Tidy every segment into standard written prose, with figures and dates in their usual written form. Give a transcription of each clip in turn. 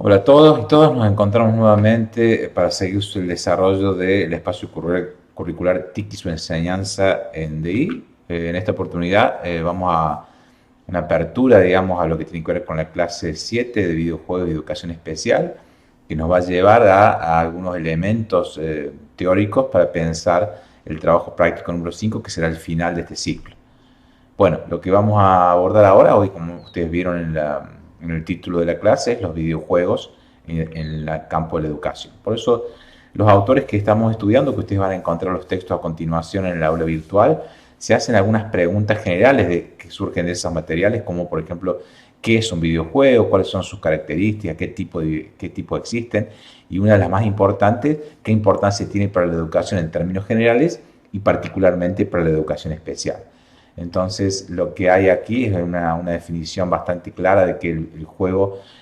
Hola a todos y todas, nos encontramos nuevamente para seguir el desarrollo del espacio curricular TIC y su enseñanza en DI. En esta oportunidad vamos a una apertura, digamos, a lo que tiene que ver con la clase 7 de videojuegos y educación especial, que nos va a llevar a algunos elementos teóricos para pensar el trabajo práctico número 5, que será el final de este ciclo. Bueno, lo que vamos a abordar ahora, hoy como ustedes vieron en el título de la clase, es los videojuegos en el campo de la educación. Por eso los autores que estamos estudiando, que ustedes van a encontrar los textos a continuación en el aula virtual, se hacen algunas preguntas generales que surgen de esos materiales, como por ejemplo, ¿qué es un videojuego? ¿Cuáles son sus características? ¿Qué tipo existen? Y una de las más importantes, ¿qué importancia tiene para la educación en términos generales y particularmente para la educación especial? Entonces, lo que hay aquí es una definición bastante clara de que el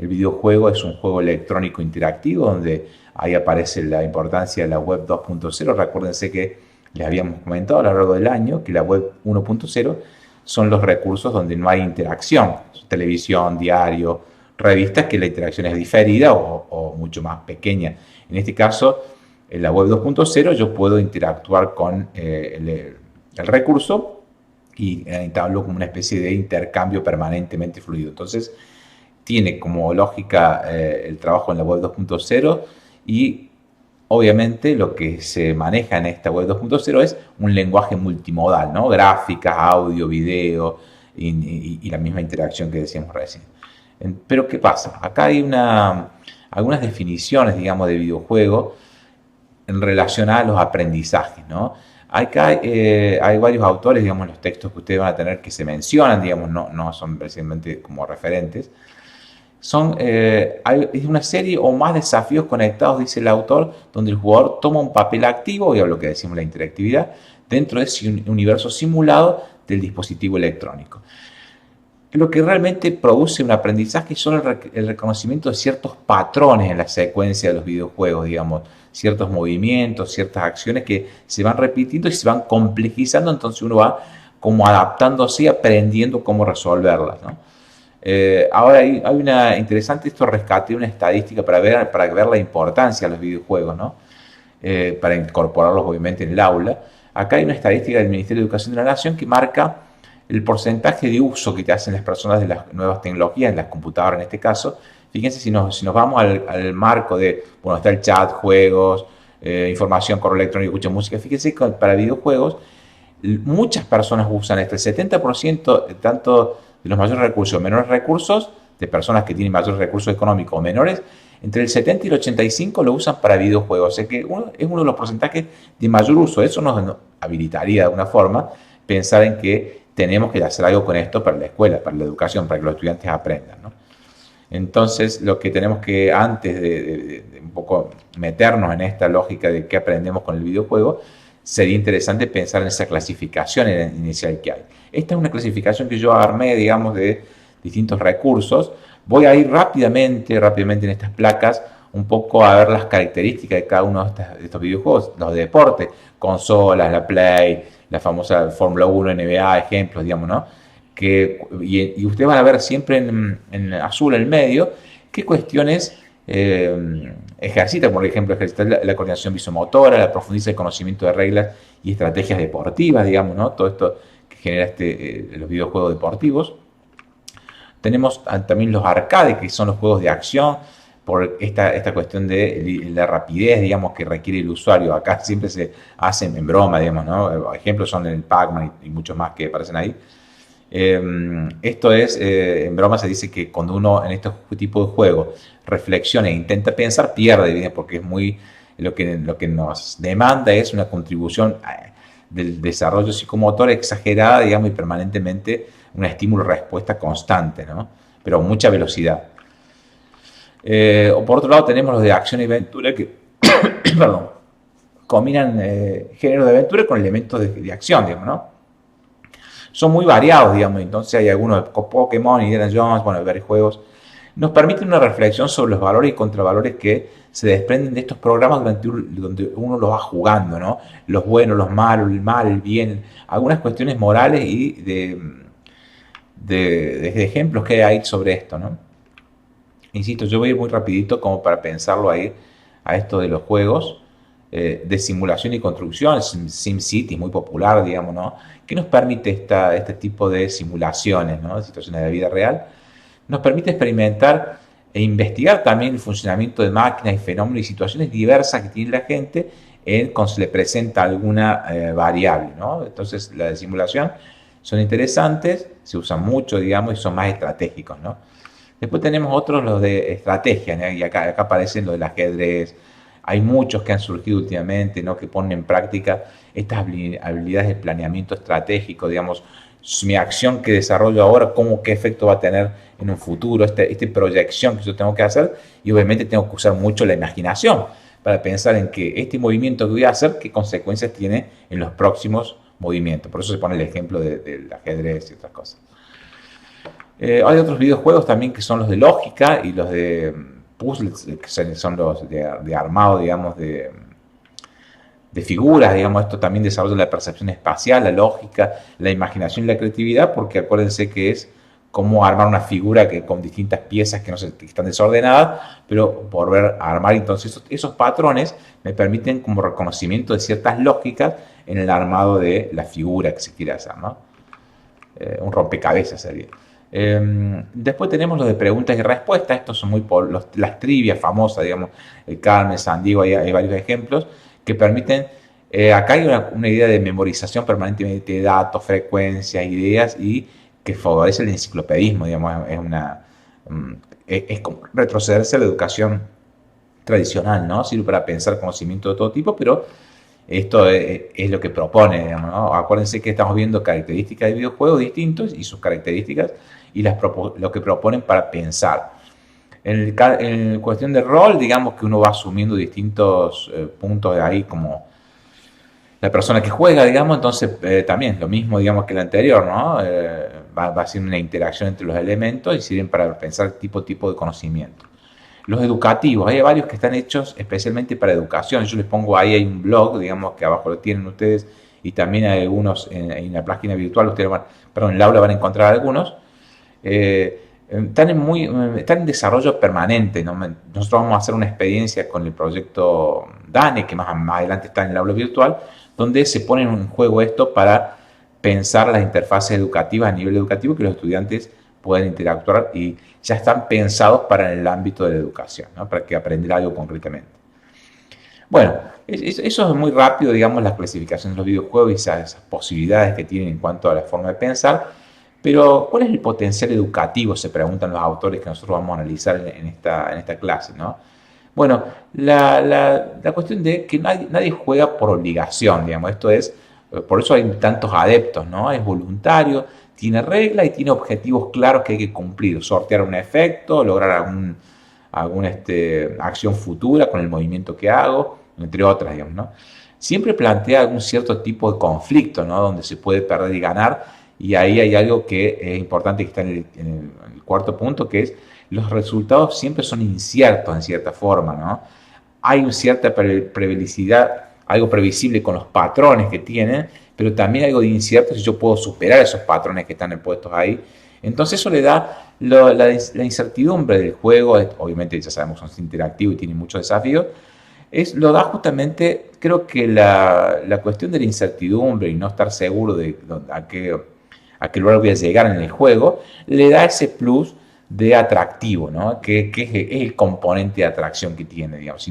videojuego es un juego electrónico interactivo, donde ahí aparece la importancia de la web 2.0. Recuérdense que les habíamos comentado a lo largo del año que la web 1.0 son los recursos donde no hay interacción, televisión, diario, revistas, que la interacción es diferida o mucho más pequeña. En este caso, en la web 2.0 yo puedo interactuar con el recurso y entablo como una especie de intercambio permanentemente fluido. Entonces, tiene como lógica el trabajo en la web 2.0 y obviamente lo que se maneja en esta web 2.0 es un lenguaje multimodal, ¿no? Gráficas, audio, video y la misma interacción que decíamos recién. Pero ¿qué pasa? Acá hay algunas definiciones, digamos, de videojuego en relación a los aprendizajes, ¿no? Acá hay varios autores, digamos, en los textos que ustedes van a tener que se mencionan, digamos, no son precisamente como referentes. Es una serie o más desafíos conectados, dice el autor, donde el jugador toma un papel activo, y a lo que decimos la interactividad, dentro de ese universo simulado del dispositivo electrónico. Lo que realmente produce un aprendizaje son el reconocimiento de ciertos patrones en la secuencia de los videojuegos, digamos, ciertos movimientos, ciertas acciones que se van repitiendo y se van complejizando, entonces uno va como adaptándose y aprendiendo cómo resolverlas, ¿no? Ahora hay una interesante, esto rescaté una estadística para ver la importancia de los videojuegos, ¿no? Para incorporarlos obviamente en el aula. Acá hay una estadística del Ministerio de Educación de la Nación que marca el porcentaje de uso que te hacen las personas de las nuevas tecnologías, en las computadoras en este caso. Fíjense si nos vamos al marco de, bueno, está el chat, juegos, información, correo electrónico, escucha música. Fíjense que para videojuegos muchas personas usan esto, el 70% tanto de los mayores recursos o menores recursos, de personas que tienen mayores recursos económicos o menores, entre el 70 y el 85 lo usan para videojuegos. O sea que es uno de los porcentajes de mayor uso. Eso nos habilitaría de alguna forma pensar en que tenemos que hacer algo con esto para la escuela, para la educación, para que los estudiantes aprendan, ¿no? Entonces, lo que tenemos que, antes de un poco meternos en esta lógica de qué aprendemos con el videojuego, sería interesante pensar en esa clasificación inicial que hay. Esta es una clasificación que yo armé, digamos, de distintos recursos. Voy a ir rápidamente en estas placas, un poco a ver las características de cada uno de estos videojuegos, los de deporte, consolas, la Play, la famosa Fórmula 1, NBA, ejemplos, digamos, ¿no? Y ustedes van a ver siempre en azul en el medio qué cuestiones ejercita, por ejemplo, ejercitar la coordinación visomotora, la profundiza el conocimiento de reglas y estrategias deportivas, digamos, ¿no? Todo esto que genera los videojuegos deportivos. Tenemos también los arcades, que son los juegos de acción, por esta cuestión de la rapidez, digamos, que requiere el usuario. Acá siempre se hacen en broma, digamos, ¿no? Ejemplos son el Pac-Man y muchos más que aparecen ahí. Esto es, en broma se dice que cuando uno en este tipo de juegos reflexiona e intenta pensar, pierde, porque es muy, lo que nos demanda es una contribución del desarrollo psicomotor exagerada, digamos, y permanentemente un estímulo-respuesta constante, ¿no? Pero a mucha velocidad. O por otro lado tenemos los de acción y aventura que perdón, combinan género de aventura con elementos de acción, digamos, ¿no? Son muy variados, digamos, entonces hay algunos de Pokémon, Indiana Jones, bueno, varios juegos. Nos permiten una reflexión sobre los valores y contravalores que se desprenden de estos programas donde uno los va jugando, ¿no? Los buenos, los malos, el mal, el bien, algunas cuestiones morales y de ejemplos que hay sobre esto, ¿no? Insisto, yo voy a ir muy rapidito como para pensarlo ahí a esto de los juegos de simulación y construcción. SimCity es muy popular, digamos, ¿no? Que nos permite este tipo de simulaciones, ¿no? De situaciones de la vida real. Nos permite experimentar e investigar también el funcionamiento de máquinas y fenómenos y situaciones diversas que tiene la gente cuando se le presenta alguna variable, ¿no? Entonces, la de simulación son interesantes, se usan mucho, digamos, y son más estratégicos, ¿no? Después tenemos otros, los de estrategia, ¿no? Y acá aparecen los del ajedrez. Hay muchos que han surgido últimamente, ¿no? Que ponen en práctica estas habilidades de planeamiento estratégico, digamos, mi acción que desarrollo ahora, qué efecto va a tener en un futuro, esta proyección que yo tengo que hacer, y obviamente tengo que usar mucho la imaginación para pensar en que este movimiento que voy a hacer, qué consecuencias tiene en los próximos movimientos. Por eso se pone el ejemplo del ajedrez y otras cosas. Hay otros videojuegos también que son los de lógica y los de puzzles, que son los de armado, digamos, de figuras, digamos. Esto también desarrolla la percepción espacial, la lógica, la imaginación y la creatividad, porque acuérdense que es como armar una figura con distintas piezas que están desordenadas, pero armar entonces esos patrones me permiten como reconocimiento de ciertas lógicas en el armado de la figura que se quiere hacer, ¿no? Un rompecabezas sería. Después tenemos los de preguntas y respuestas. Estos son las trivias famosas, digamos, el Carmen, San Diego, hay varios ejemplos que permiten. Acá hay una idea de memorización permanentemente de datos, frecuencias, ideas, y que favorece el enciclopedismo, digamos. Es como retrocederse a la educación tradicional, ¿no? Sirve para pensar conocimiento de todo tipo, pero esto es lo que propone, digamos, ¿no? Acuérdense que estamos viendo características de videojuegos distintos y sus características y lo que proponen para pensar. En cuestión de rol, digamos que uno va asumiendo distintos puntos de ahí, como la persona que juega, digamos. Entonces también lo mismo, digamos, que el anterior, ¿no? Va siendo una interacción entre los elementos y sirven para pensar tipo de conocimiento. Los educativos, hay varios que están hechos especialmente para educación. Yo les pongo ahí, hay un blog, digamos, que abajo lo tienen ustedes, y también hay algunos en la página virtual, en el aula van a encontrar algunos. Están en desarrollo permanente, ¿no? Nosotros vamos a hacer una experiencia con el proyecto DANE, que más adelante está en el aula virtual, donde se pone en juego esto para pensar las interfaces educativas a nivel educativo, que los estudiantes puedan interactuar y ya están pensados para el ámbito de la educación, ¿no? Para que aprender algo concretamente. Bueno, eso es muy rápido, digamos, la clasificación de los videojuegos y esas posibilidades que tienen en cuanto a la forma de pensar. Pero, ¿cuál es el potencial educativo? Se preguntan los autores que nosotros vamos a analizar en esta clase, ¿no? Bueno, la cuestión de que nadie juega por obligación, digamos. Esto es, por eso hay tantos adeptos, ¿no? Es voluntario, tiene reglas y tiene objetivos claros que hay que cumplir. Sortear un efecto, lograr alguna acción futura con el movimiento que hago, entre otras, digamos, ¿no? Siempre plantea algún cierto tipo de conflicto, ¿no? Donde se puede perder y ganar. Y ahí hay algo que es importante, que está en el cuarto punto, que es los resultados siempre son inciertos en cierta forma, ¿no? Hay una cierta previsibilidad, algo previsible con los patrones que tienen, pero también algo de incierto si yo puedo superar esos patrones que están puestos ahí. Entonces eso le da la incertidumbre del juego. Obviamente ya sabemos que es interactivo y tiene muchos desafíos. Lo da justamente, creo que la cuestión de la incertidumbre y no estar seguro de a qué lugar voy a llegar en el juego, le da ese plus de atractivo, ¿no? Que es el componente de atracción que tiene, digamos.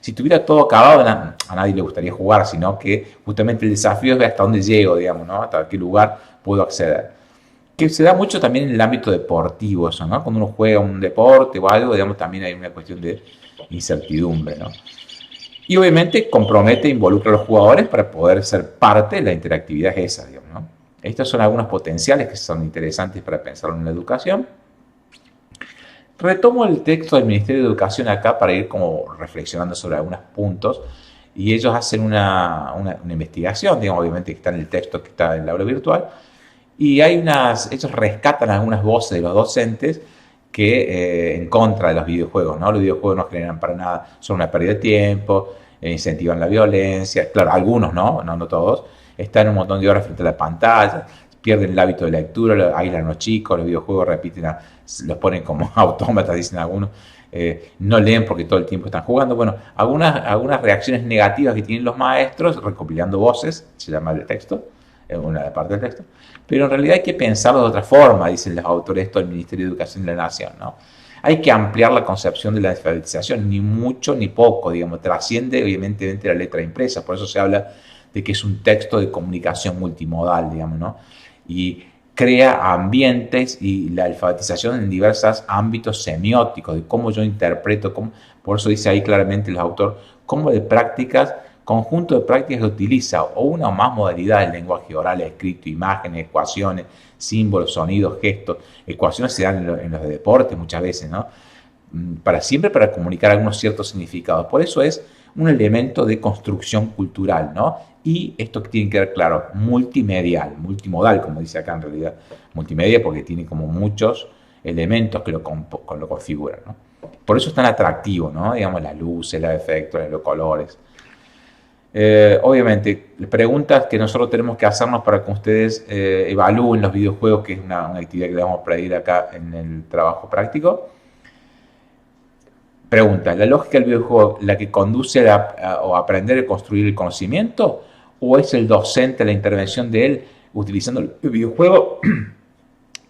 Si tuviera todo acabado, a nadie le gustaría jugar, sino que justamente el desafío es ver hasta dónde llego, digamos, ¿no? Hasta qué lugar puedo acceder. Que se da mucho también en el ámbito deportivo eso, ¿no? Cuando uno juega un deporte o algo, digamos, también hay una cuestión de incertidumbre, ¿no? Y obviamente compromete e involucra a los jugadores para poder ser parte de la interactividad esa, digamos, ¿no? Estos son algunos potenciales que son interesantes para pensar en la educación. Retomo el texto del Ministerio de Educación acá para ir como reflexionando sobre algunos puntos, y ellos hacen una investigación, digamos, obviamente que está en el texto que está en el aula virtual, y ellos rescatan algunas voces de los docentes que en contra de los videojuegos, ¿no? Los videojuegos no generan para nada, son una pérdida de tiempo, incentivan la violencia. Claro, algunos no todos, están un montón de horas frente a la pantalla, pierden el hábito de lectura, aíslan a los chicos, los videojuegos repiten, los ponen como autómatas, dicen algunos, no leen porque todo el tiempo están jugando. Bueno, algunas reacciones negativas que tienen los maestros, recopilando voces, se llama el texto, una parte del texto, pero en realidad hay que pensarlo de otra forma, dicen los autores esto del Ministerio de Educación de la Nación, ¿no? Hay que ampliar la concepción de la alfabetización, ni mucho ni poco, digamos, trasciende evidentemente la letra impresa, por eso se habla de que es un texto de comunicación multimodal, digamos, ¿no? Y crea ambientes y la alfabetización en diversos ámbitos semióticos, de cómo yo interpreto, por eso dice ahí claramente el autor, cómo de prácticas, conjunto de prácticas que utiliza o una o más modalidades del lenguaje oral, escrito, imágenes, ecuaciones, símbolos, sonidos, gestos. Ecuaciones se dan en los de deporte muchas veces, ¿no? Siempre para comunicar algunos ciertos significados. Por eso es un elemento de construcción cultural, ¿no? Y esto que tiene que ver, claro, multimedial, multimodal, como dice acá en realidad. Multimedia porque tiene como muchos elementos que lo configuran, ¿no? Por eso es tan atractivo, ¿no? Digamos, las luces, los efectos, los colores. Obviamente, preguntas que nosotros tenemos que hacernos para que ustedes evalúen los videojuegos, que es una actividad que le vamos a pedir acá en el trabajo práctico. Pregunta, ¿la lógica del videojuego la que conduce a aprender y construir el conocimiento? ¿O es el docente la intervención de él utilizando el videojuego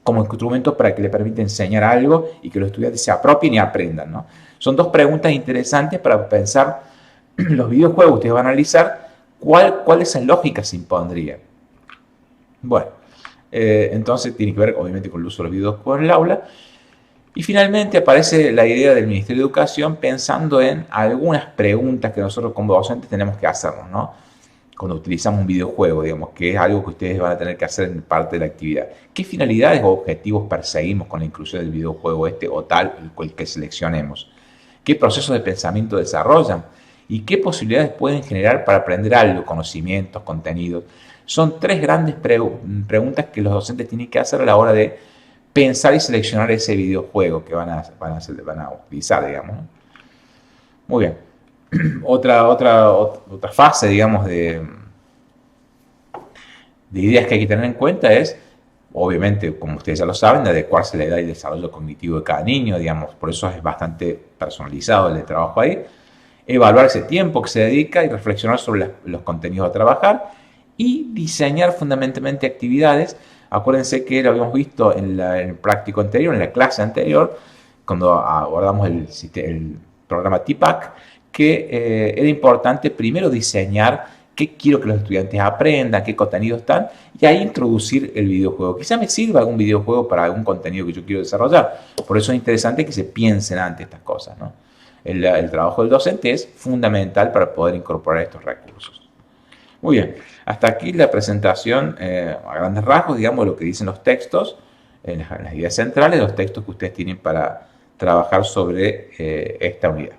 como instrumento para que le permita enseñar algo y que los estudiantes se apropien y aprendan, ¿no? Son dos preguntas interesantes para pensar los videojuegos. Ustedes van a analizar cuál esa lógica se impondría. Bueno, entonces tiene que ver obviamente con el uso de los videojuegos en el aula. Y finalmente aparece la idea del Ministerio de Educación pensando en algunas preguntas que nosotros como docentes tenemos que hacernos, ¿no? Cuando utilizamos un videojuego, digamos, que es algo que ustedes van a tener que hacer en parte de la actividad. ¿Qué finalidades o objetivos perseguimos con la inclusión del videojuego o tal, el que seleccionemos? ¿Qué procesos de pensamiento desarrollan? ¿Y qué posibilidades pueden generar para aprender algo, conocimientos, contenidos? Son tres grandes preguntas que los docentes tienen que hacer a la hora de pensar y seleccionar ese videojuego que van a utilizar, digamos, ¿no? Muy bien. Otra fase, digamos, de ideas que hay que tener en cuenta es, obviamente, como ustedes ya lo saben, de adecuarse a la edad y el desarrollo cognitivo de cada niño, digamos, por eso es bastante personalizado el trabajo ahí. Evaluar ese tiempo que se dedica y reflexionar sobre los contenidos a trabajar y diseñar fundamentalmente actividades. Acuérdense que lo habíamos visto en el práctico anterior, en la clase anterior, cuando abordamos el programa TPACK, que era importante primero diseñar qué quiero que los estudiantes aprendan, qué contenidos están, y ahí introducir el videojuego. Quizá me sirva algún videojuego para algún contenido que yo quiero desarrollar. Por eso es interesante que se piensen antes estas cosas, ¿no? El trabajo del docente es fundamental para poder incorporar estos recursos. Muy bien, hasta aquí la presentación a grandes rasgos, digamos, lo que dicen los textos, en las ideas centrales, los textos que ustedes tienen para trabajar sobre esta unidad.